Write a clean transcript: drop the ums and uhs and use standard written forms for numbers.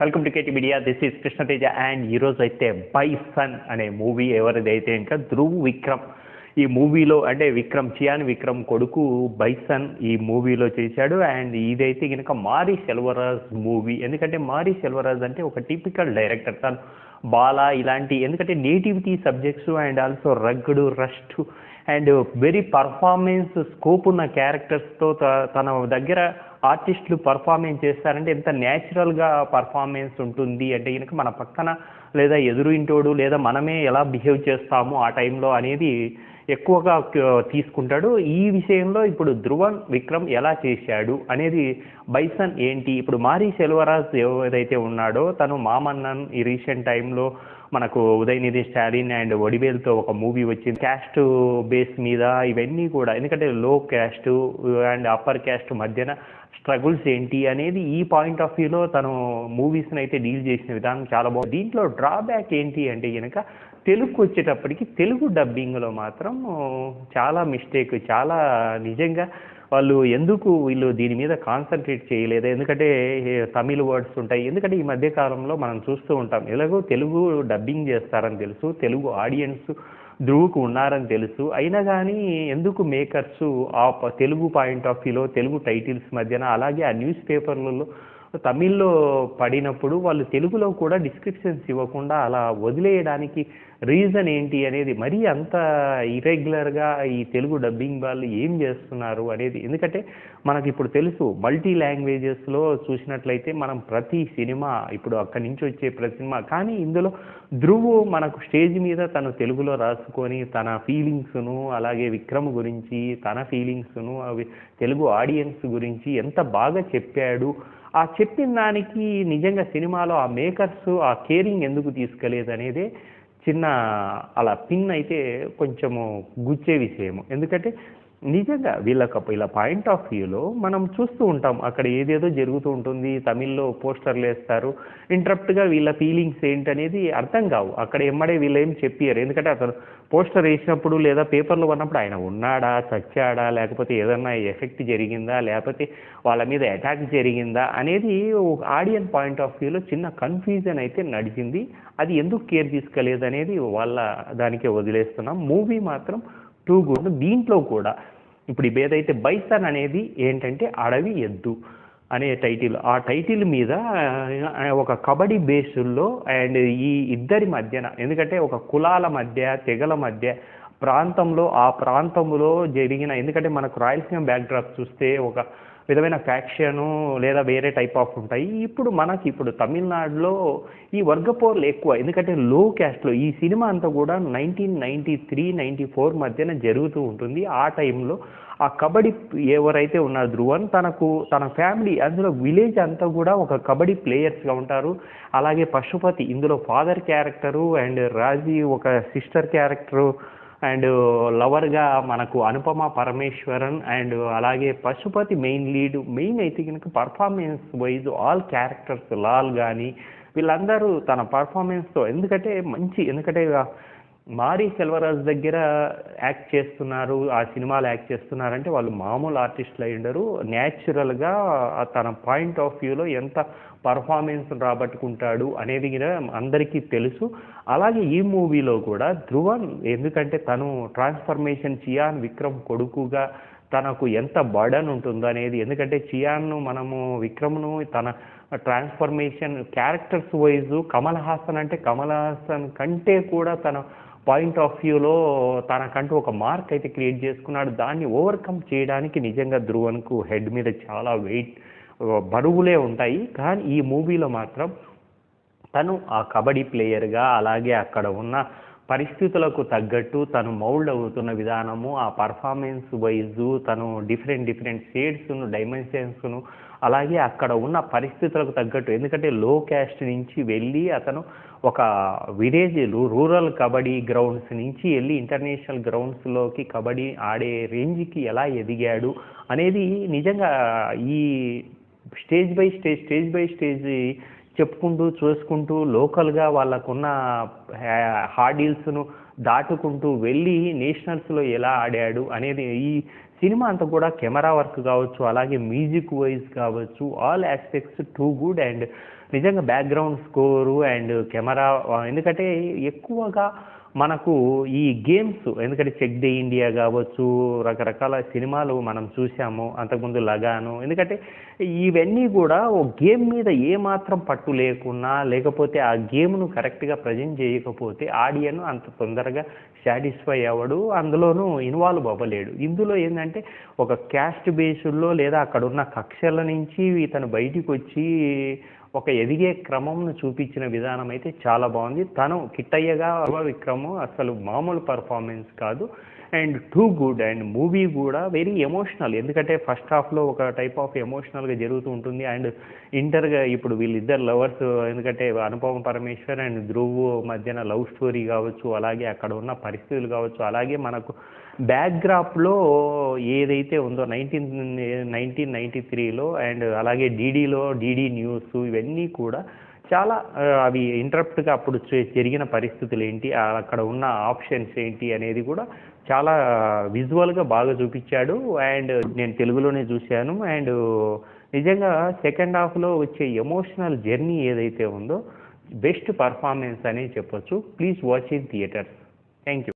Welcome to KT media. This is Krishna Teja and ఈరోజు అయితే bison అనే మూవీ ఎవరిదైతే ఇంకా ధ్రువ్ విక్రమ్ ఈ మూవీలో అంటే చియాన్ విక్రమ్ కొడుకు బైసన్ ఈ మూవీలో చేశాడు. అండ్ ఇదైతే కనుక మారీ సెల్వరాజ్ మూవీ. ఎందుకంటే మారీ సెల్వరాజ్ అంటే ఒక టిపికల్ డైరెక్టర్. తను బాలా ఇలాంటి ఎందుకంటే నేటివిటీ సబ్జెక్ట్స్ అండ్ ఆల్సో రగ్గుడు రస్ట్ అండ్ వెరీ పర్ఫార్మెన్స్ స్కోప్ ఉన్న క్యారెక్టర్స్తో తన దగ్గర ఆర్టిస్టులు పర్ఫార్మెన్స్ చేస్తారంటే ఎంత న్యాచురల్గా పర్ఫార్మెన్స్ ఉంటుంది అంటే కనుక మన పక్కన లేదా ఎదురు ఇంటోడు లేదా మనమే ఎలా బిహేవ్ చేస్తాము ఆ టైంలో అనేది ఎక్కువగా తీసుకుంటాడు. ఈ విషయంలో ఇప్పుడు ధ్రువన్ విక్రమ్ ఎలా చేశాడు అనేది బైసన్ ఏంటి ఇప్పుడు మారీ సెల్వరాజ్ ఏదైతే ఉన్నాడో తను మామన్నన్ ఈ రీసెంట్ టైంలో మనకు ఉదయనిధి స్టాలిన్ అండ్ వడివేల్తో ఒక మూవీ వచ్చింది. క్యాస్ట్ బేస్ మీద ఇవన్నీ కూడా ఎందుకంటే లో క్యాస్ట్ అండ్ అప్పర్ క్యాస్ట్ మధ్యన స్ట్రగుల్స్ ఏంటి అనేది ఈ పాయింట్ ఆఫ్ వ్యూలో తను మూవీస్ని అయితే డీల్ చేసిన విధానం చాలా బాగుంది. దీంట్లో డ్రాబ్యాక్ ఏంటి అంటే కనుక తెలుగుకు వచ్చేటప్పటికి తెలుగు డబ్బింగ్లో మాత్రం చాలా మిస్టేక్, చాలా నిజంగా వాళ్ళు ఎందుకు వీళ్ళు దీని మీద కాన్సన్ట్రేట్ చేయలేదు. ఎందుకంటే తమిళ్ వర్డ్స్ ఉంటాయి. ఎందుకంటే ఈ మధ్య కాలంలో మనం చూస్తూ ఉంటాం ఎలాగో తెలుగు డబ్బింగ్ చేస్తారని తెలుసు, తెలుగు ఆడియన్స్ ధ్రువుకు ఉన్నారని తెలుసు, అయినా కానీ ఎందుకు మేకర్స్ ఆ తెలుగు పాయింట్ ఆఫ్ వ్యూలో తెలుగు టైటిల్స్ మధ్యన అలాగే ఆ న్యూస్ పేపర్లలో తమిళ్లో పడినప్పుడు వాళ్ళు తెలుగులో కూడా డిస్క్రిప్షన్స్ ఇవ్వకుండా అలా వదిలేయడానికి రీజన్ ఏంటి అనేది మరీ అంత ఇరెగ్యులర్గా ఈ తెలుగు డబ్బింగ్ వాళ్ళు ఏం చేస్తున్నారు అనేది. ఎందుకంటే మనకి ఇప్పుడు తెలుసు మల్టీ లాంగ్వేజెస్లో చూసినట్లయితే మనం ప్రతి సినిమా ఇప్పుడు అక్కడి నుంచి వచ్చే ప్రతి సినిమా కానీ ఇందులో ధ్రువు మనకు స్టేజ్ మీద తను తెలుగులో రాసుకొని తన ఫీలింగ్స్ను అలాగే విక్రమ్ గురించి తన ఫీలింగ్స్ను అవి తెలుగు ఆడియన్స్ గురించి ఎంత బాగా చెప్పాడు. ఆ చెప్పిన దానికి నిజంగా సినిమాలో ఆ మేకర్స్ ఆ కేరింగ్ ఎందుకు తీసుకోలేదు అనేది చిన్న అలా పిన్ అయితే కొంచెము గుచ్చే విషయము. ఎందుకంటే నిజంగా వీళ్ళ పాయింట్ ఆఫ్ వ్యూలో మనం చూస్తూ ఉంటాం అక్కడ ఏదేదో జరుగుతూ ఉంటుంది. తమిళ్లో పోస్టర్లు వేస్తారు, ఇంటరప్ట్గా వీళ్ళ ఫీలింగ్స్ ఏంటనేది అర్థం కావు. అక్కడ ఎమ్మడే వీళ్ళు ఏం చెప్పారు. ఎందుకంటే అతను పోస్టర్ వేసినప్పుడు లేదా పేపర్లు ఉన్నప్పుడు ఆయన ఉన్నాడా, చచ్చాడా, లేకపోతే ఏదన్నా ఎఫెక్ట్ జరిగిందా, లేకపోతే వాళ్ళ మీద అటాక్ జరిగిందా అనేది ఆడియన్స్ పాయింట్ ఆఫ్ వ్యూలో చిన్న కన్ఫ్యూజన్ అయితే నడిచింది. అది ఎందుకు కేర్ తీసుకోలేదు అనేది వాళ్ళ దానికే వదిలేస్తున్నాం. మూవీ మాత్రం టూ గుడ్. దీంట్లో కూడా ఇప్పుడు ఏదైతే బైసన్ అనేది ఏంటంటే అడవి ఎద్దు అనే టైటిల్, ఆ టైటిల్ మీద ఒక కబడ్డీ బేసుల్లో అండ్ ఈ ఇద్దరి మధ్యన ఎందుకంటే ఒక కులాల మధ్య తెగల మధ్య ఆ ప్రాంతంలో జరిగిన ఎందుకంటే మనకు రాయలసీమ బ్యాక్డ్రాప్ చూస్తే ఒక విధమైన ఫ్యాక్షను లేదా వేరే టైప్ ఆఫ్ ఉంటాయి. ఇప్పుడు తమిళనాడులో ఈ వర్గపోర్లు ఎక్కువ. ఎందుకంటే లో క్యాస్ట్లో ఈ సినిమా అంతా కూడా 1993-94 మధ్యన జరుగుతూ ఉంటుంది. ఆ టైంలో ఆ కబడ్డీ ఎవరైతే ఉన్నారు ధ్రువన్ తన ఫ్యామిలీ అందులో విలేజ్ అంతా కూడా ఒక కబడ్డీ ప్లేయర్స్గా ఉంటారు. అలాగే పశుపతి ఇందులో ఫాదర్ క్యారెక్టరు అండ్ రాజీ ఒక సిస్టర్ క్యారెక్టరు అండ్ లవర్గా మనకు అనుపమ పరమేశ్వరన్ అండ్ అలాగే పశుపతి మెయిన్ అయితే కనుక performance wise all characters Lal కానీ వీళ్ళందరూ తన పర్ఫార్మెన్స్తో ఎందుకంటే మారీ సెల్వరాజ్ దగ్గర యాక్ట్ చేస్తున్నారు, ఆ సినిమాలో యాక్ట్ చేస్తున్నారంటే వాళ్ళు మామూలు ఆర్టిస్టులు అయి ఉండరు. న్యాచురల్గా తన పాయింట్ ఆఫ్ వ్యూలో ఎంత పర్ఫార్మెన్స్ రాబట్టుకుంటాడు అనేది అందరికీ తెలుసు. అలాగే ఈ మూవీలో కూడా ధ్రువన్ ఎందుకంటే తను ట్రాన్స్ఫర్మేషన్ చియాన్ విక్రమ్ కొడుకుగా తనకు ఎంత బర్డన్ ఉంటుందో అనేది. ఎందుకంటే చియాన్ను విక్రమ్ను తన transformation characters wise Kamal Haasan కంటే కూడా తన పాయింట్ ఆఫ్ వ్యూలో తనకంటూ ఒక మార్క్ అయితే క్రియేట్ చేసుకున్నాడు. దాన్ని ఓవర్కమ్ చేయడానికి నిజంగా ధ్రువన్కు హెడ్ మీద చాలా బరువులే ఉంటాయి. కానీ ఈ మూవీలో మాత్రం తను ఆ కబడ్డీ ప్లేయర్గా అలాగే అక్కడ ఉన్న పరిస్థితులకు తగ్గట్టు తను మౌల్డ్ అవుతున్న విధానము ఆ పర్ఫార్మెన్స్ వైజు తను డిఫరెంట్ షేడ్స్ను డైమెన్షన్స్ను అలాగే అక్కడ ఉన్న పరిస్థితులకు తగ్గట్టు ఎందుకంటే లో క్యాస్ట్ నుంచి వెళ్ళి అతను ఒక విలేజ్ రూరల్ కబడ్డీ గ్రౌండ్స్ నుంచి వెళ్ళి ఇంటర్నేషనల్ గ్రౌండ్స్లోకి కబడ్డీ ఆడే రేంజ్కి ఎలా ఎదిగాడు అనేది నిజంగా ఈ స్టేజ్ బై స్టేజ్ చెప్పుకుంటూ చూసుకుంటూ లోకల్గా వాళ్ళకున్న హార్డిల్స్ను దాటుకుంటూ వెళ్ళి నేషనల్స్లో ఎలా ఆడాడు అనేది ఈ సినిమా అంతా కూడా కెమెరా వర్క్ కావచ్చు అలాగే మ్యూజిక్ వైజ్ కావచ్చు all aspects too good. And నిజంగా బ్యాక్గ్రౌండ్ స్కోరు అండ్ కెమెరా ఎందుకంటే ఎక్కువగా మనకు ఈ గేమ్స్ ఎందుకంటే చెక్ ది ఇండియా కావచ్చు, రకరకాల సినిమాలు మనం చూసాము. అంతకుముందు లగాను. ఎందుకంటే ఇవన్నీ కూడా ఓ గేమ్ మీద ఏమాత్రం పట్టు లేకున్నా, లేకపోతే ఆ గేమ్‌ను కరెక్ట్‌గా ప్రెజెంట్ చేయకపోతే ఆడియన్ అంత తొందరగా సాటిస్ఫై అవ్వడు. అందులోనూ ఇన్వాల్వ్ అవ్వలేడు. ఇందులో ఏందంటే ఒక క్యాస్ట్ బేస్డ్‌లో లేదా అక్కడున్న కక్షల నుంచి ఇతను బయటికొచ్చి ఒక ఎదిగే క్రమంను చూపించిన విధానం అయితే చాలా బాగుంది. తను కిట్టయ్యగా విక్రమ్ అసలు మామూలు పర్ఫార్మెన్స్ కాదు. And too good. And movie కూడా వెరీ ఎమోషనల్. ఎందుకంటే ఫస్ట్ హాఫ్లో ఒక టైప్ ఆఫ్ ఎమోషనల్గా జరుగుతూ ఉంటుంది. అండ్ ఇంటర్గా ఇప్పుడు వీళ్ళిద్దరు లవర్స్ ఎందుకంటే అనుపమ పరమేశ్వర్ అండ్ ధ్రువ్ మధ్యన లవ్ స్టోరీ కావచ్చు, అలాగే అక్కడ ఉన్న పరిస్థితులు కావచ్చు, అలాగే మనకు బ్యాక్గ్రాప్లో ఏదైతే ఉందో 1993లో అండ్ అలాగే డీడీ న్యూస్ ఇవన్నీ కూడా చాలా అవి ఇంటరప్ట్గా అప్పుడు జరిగిన పరిస్థితులు ఏంటి, అక్కడ ఉన్న ఆప్షన్స్ ఏంటి అనేది కూడా చాలా విజువల్గా బాగా చూపించాడు. అండ్ నేను తెలుగులోనే చూశాను. అండ్ నిజంగా సెకండ్ హాఫ్లో వచ్చే ఎమోషనల్ జర్నీ ఏదైతే ఉందో బెస్ట్ పర్ఫార్మెన్స్ అని చెప్పొచ్చు. Please watch in theatres. Thank you.